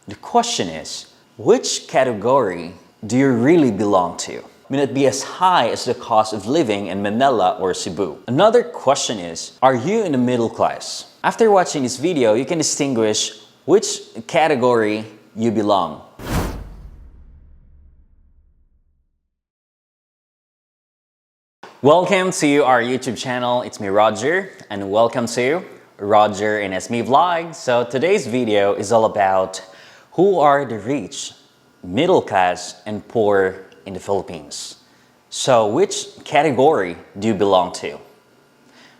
The question is, which category do you really belong to? May not be as high as the cost of living in Manila or Cebu. Another question is, are you in the middle class? After watching this video, you can distinguish which category you belong. Welcome to our YouTube channel. It's me, Roger, and welcome to Roger&Ismi vlog. So today's video is all about who are the rich, middle class, and poor in the Philippines. So which category do you belong to?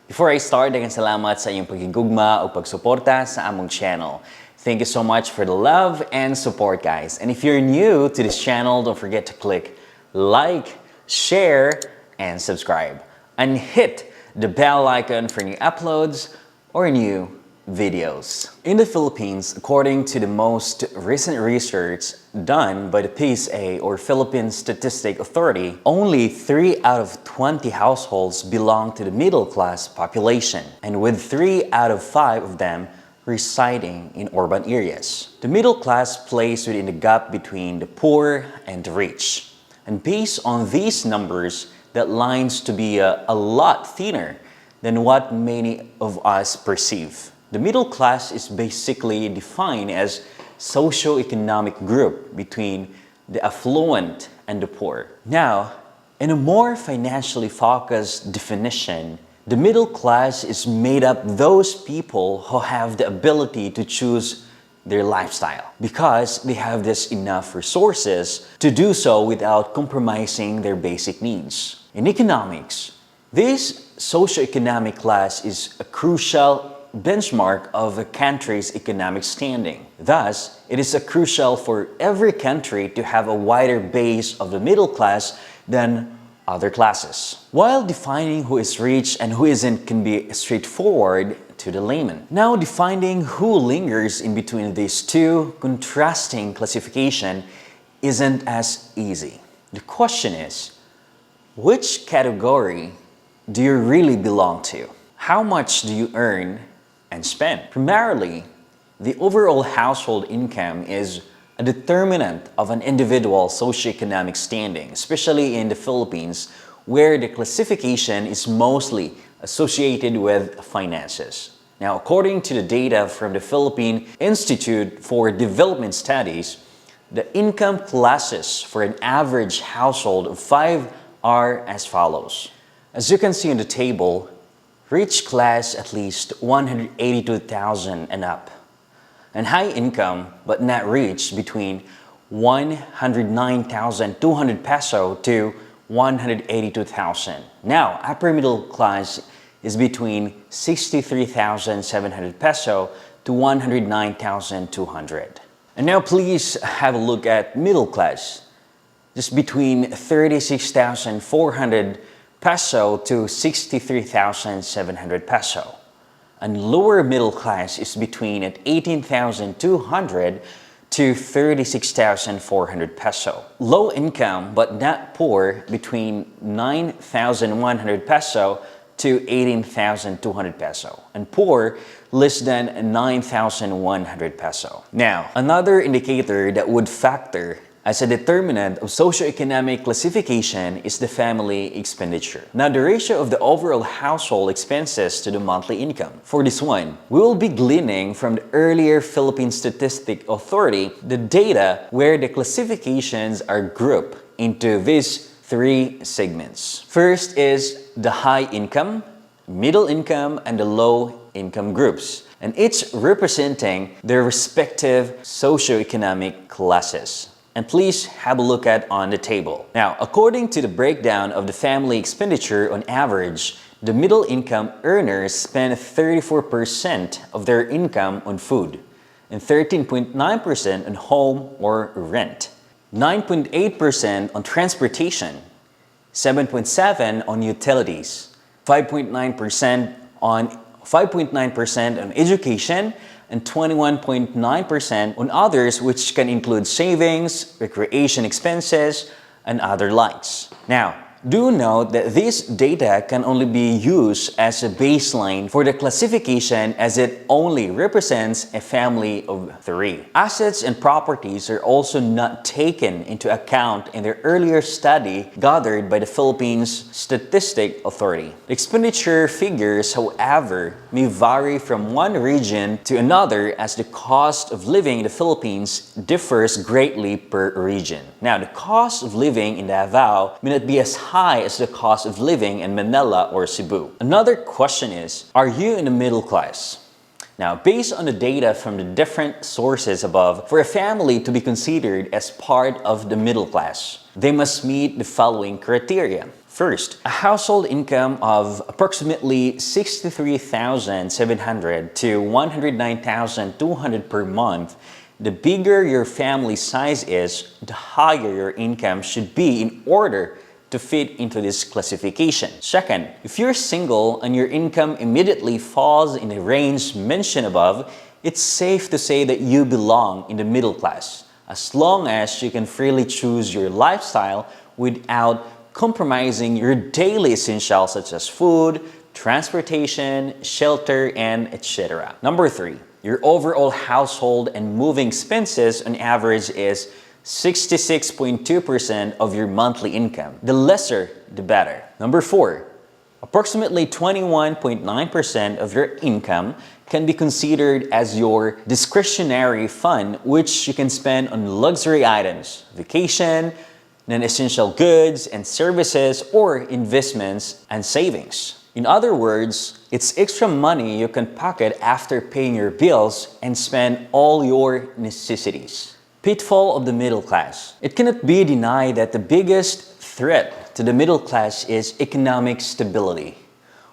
Before I start, daghang salamat sa inyong pagigugma o pagsuporta sa among channel. Thank you so much for the love and support, guys. And if you're new to this channel, don't forget to click like, share, and subscribe. And hit the bell icon for new uploads or new videos. In the Philippines, according to the most recent research done by the PSA or Philippine Statistic Authority, only 3 out of 20 households belong to the middle class population, and with 3 out of 5 of them residing in urban areas. The middle class plays within the gap between the poor and the rich. And based on these numbers, that lines to be a lot thinner than what many of us perceive. The middle class is basically defined as socio-economic group between the affluent and the poor. Now, in a more financially focused definition, the middle class is made up of those people who have the ability to choose their lifestyle because they have this enough resources to do so without compromising their basic needs. In economics, this socioeconomic class is a crucial benchmark of a country's economic standing. Thus, it is crucial for every country to have a wider base of the middle class than other classes. While defining who is rich and who isn't can be straightforward to the layman. Now, defining who lingers in between these two contrasting classification isn't as easy. The question is, which category do you really belong to? How much do you earn and spend? Primarily, the overall household income is a determinant of an individual's socioeconomic standing, especially in the Philippines, where the classification is mostly associated with finances. Now, according to the data from the Philippine Institute for Development Studies, the income classes for an average household of 5 are as follows. As you can see in the table, rich class at least 182,000 and up, and high income but not rich between 109,200 peso to 182,000. Now, upper middle class is between 63,700 peso to 109,200. And now please have a look at middle class. Just between 36,400 peso to 63,700 peso. And lower middle class is between 18,200 to 36,400 peso. Low income but not poor between 9,100 peso to 18,200 peso. And poor less than 9,100 peso. Now, another indicator that would factor as a determinant of socioeconomic classification is the family expenditure. Now, the ratio of the overall household expenses to the monthly income. For this one, we will be gleaning from the earlier Philippine Statistic Authority the data where the classifications are grouped into these 3 segments. First is the high income, middle income, and the low income groups, and each representing their respective socioeconomic classes. And please have a look at on the table. Now, according to the breakdown of the family expenditure on average, the middle income earners spend 34% of their income on food and 13.9% on home or rent, 9.8% on transportation, 7.7% on utilities, 5.9% on education, and 21.9% on others, which can include savings, recreation expenses, and other likes. Now, do note that this data can only be used as a baseline for the classification as it only represents a family of 3. Assets and properties are also not taken into account in the earlier study gathered by the Philippines Statistic Authority. The expenditure figures, however, may vary from one region to another as the cost of living in the Philippines differs greatly per region. Now, the cost of living in Davao may not be as high as the cost of living in Manila or Cebu. Another question is, are you in the middle class? Now, based on the data from the different sources above, for a family to be considered as part of the middle class, they must meet the following criteria. First, a household income of approximately 63,700 to 109,200 per month. The bigger your family size is, the higher your income should be in order to fit into this classification. Second, if you're single and your income immediately falls in the range mentioned above, it's safe to say that you belong in the middle class, as long as you can freely choose your lifestyle without compromising your daily essentials such as food, transportation, shelter, and etc. Number 3, your overall household and moving expenses on average is 66.2% of your monthly income. The lesser, the better. Number 4, approximately 21.9% of your income can be considered as your discretionary fund, which you can spend on luxury items, vacation, non-essential goods and services, or investments and savings. In other words, it's extra money you can pocket after paying your bills and spend all your necessities. Pitfall of the middle class. It cannot be denied that the biggest threat to the middle class is economic stability.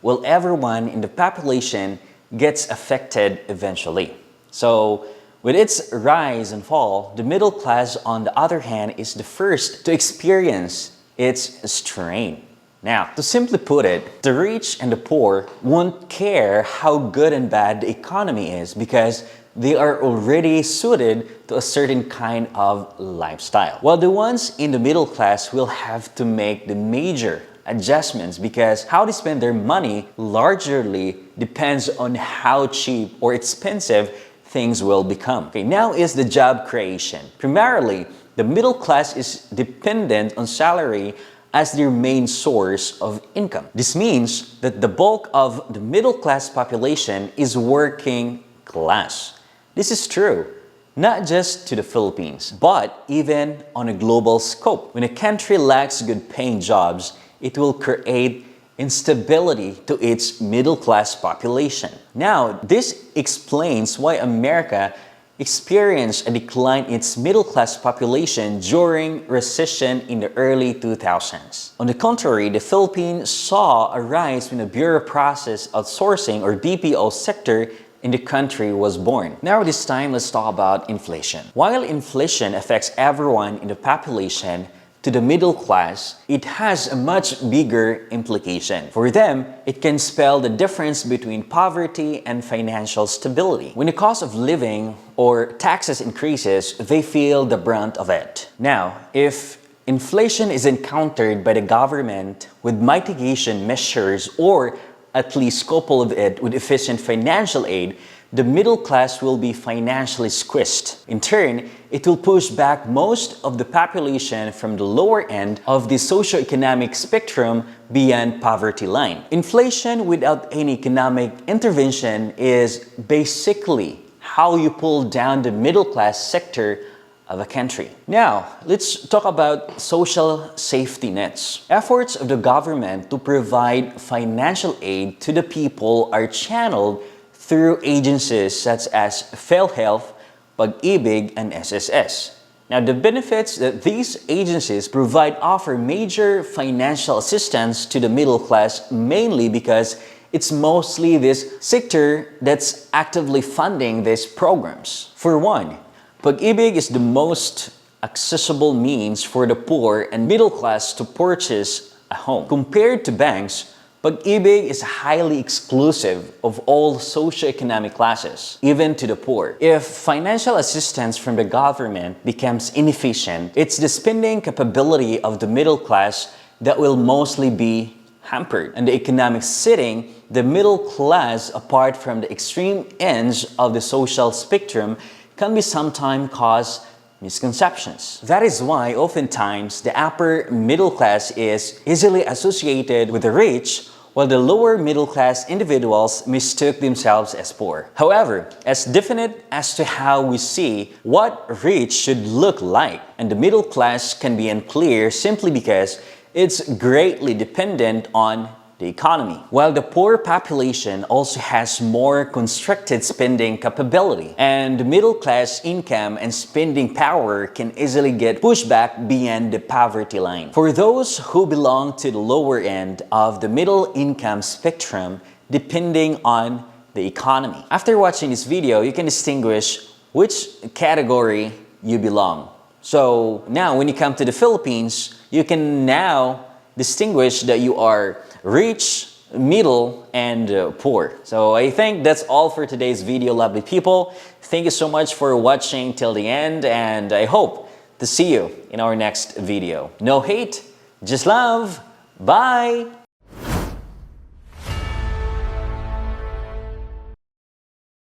Well, everyone in the population gets affected eventually. So, with its rise and fall, the middle class, on the other hand, is the first to experience its strain. Now, to simply put it, the rich and the poor won't care how good and bad the economy is because they are already suited to a certain kind of lifestyle. While the ones in the middle class will have to make the major adjustments because how they spend their money largely depends on how cheap or expensive things will become. Okay, now is the job creation. Primarily, the middle class is dependent on salary as their main source of income. This means that the bulk of the middle class population is working class. This is true, not just to the Philippines, but even on a global scope. When a country lacks good paying jobs, it will create instability to its middle class population. Now, this explains why America experienced a decline in its middle class population during recession in the early 2000s. On the contrary, the Philippines saw a rise when the Bureau Process Outsourcing or BPO sector in the country was born. Now this time, let's talk about inflation. While inflation affects everyone in the population, to the middle class, it has a much bigger implication. For them, it can spell the difference between poverty and financial stability. When the cost of living or taxes increases, they feel the brunt of it. Now, if inflation is encountered by the government with mitigation measures or at least couple of it with efficient financial aid, the middle class will be financially squeezed. In turn, it will push back most of the population from the lower end of the socioeconomic spectrum beyond poverty line. Inflation without any economic intervention is basically how you pull down the middle class sector of a country. Now, let's talk about social safety nets. Efforts of the government to provide financial aid to the people are channeled through agencies such as PhilHealth, Pag-ibig, and SSS. Now, the benefits that these agencies provide offer major financial assistance to the middle class, mainly because it's mostly this sector that's actively funding these programs. For one, Pag-ibig is the most accessible means for the poor and middle class to purchase a home. Compared to banks, Pag-ibig is highly exclusive of all socioeconomic classes, even to the poor. If financial assistance from the government becomes inefficient, it's the spending capability of the middle class that will mostly be hampered. And the economic setting, the middle class, apart from the extreme ends of the social spectrum, can be sometimes cause misconceptions. That is why oftentimes the upper middle class is easily associated with the rich, while the lower middle class individuals mistook themselves as poor. However, as definite as to how we see what rich should look like, and the middle class can be unclear simply because it's greatly dependent on the economy. While the poor population also has more constricted spending capability, and the middle class income and spending power can easily get pushed back beyond the poverty line. For those who belong to the lower end of the middle income spectrum, depending on the economy. After watching this video, you can distinguish which category you belong. So now when you come to the Philippines, you can now distinguish that you are rich, middle, and poor. So I think that's all for today's video, lovely people. Thank you so much for watching till the end, and I hope to see you in our next video. No hate, just love. Bye!